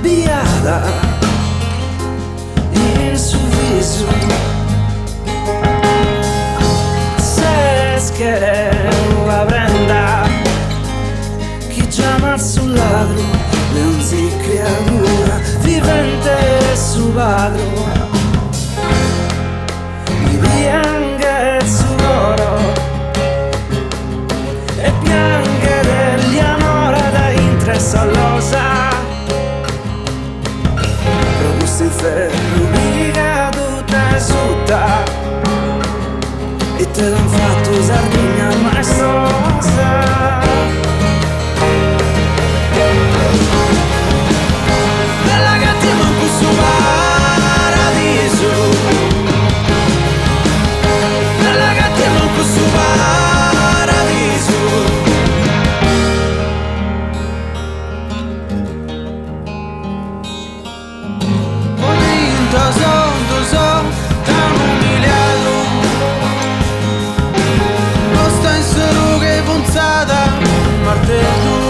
arrabbiata in suo viso, se che la prenda chi chiama sul ladro, non si creatura vivente su padro, mi piange il suoro e piange degli amore da interessa all'osa. Robusto in ferro, mica tutta sutta, e te l'han fatto sardegna maestosa. Bella cattiva in questo paradiso, bella cattiva in questo paradiso. Ho vinto, t'hanno umiliato, non sta in solo che punzata, martello.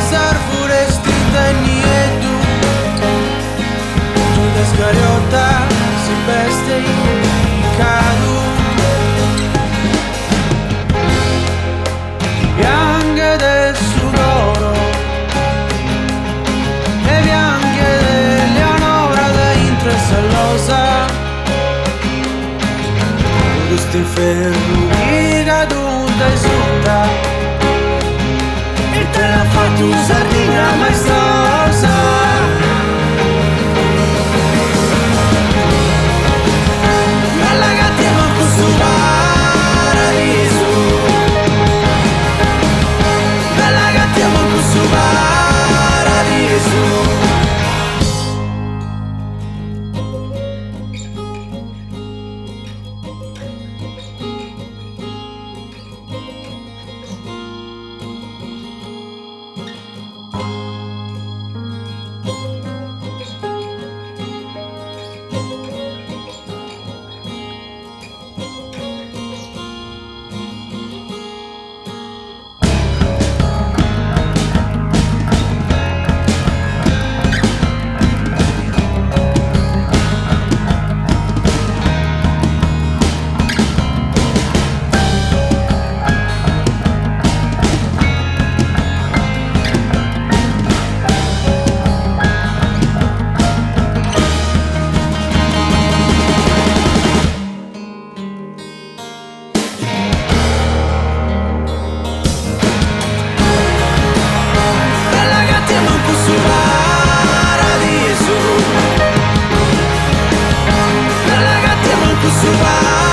Sarfuresti niente, tu da scariotta si veste in cadu, piange del sudoro e piange dell'anora da intresallosa, questo inferno mi caduta e sutta, e te l'ha fatto sardina maestosa. Bella cattiva in questo paradiso, bella cattiva in questo paradiso. Survive.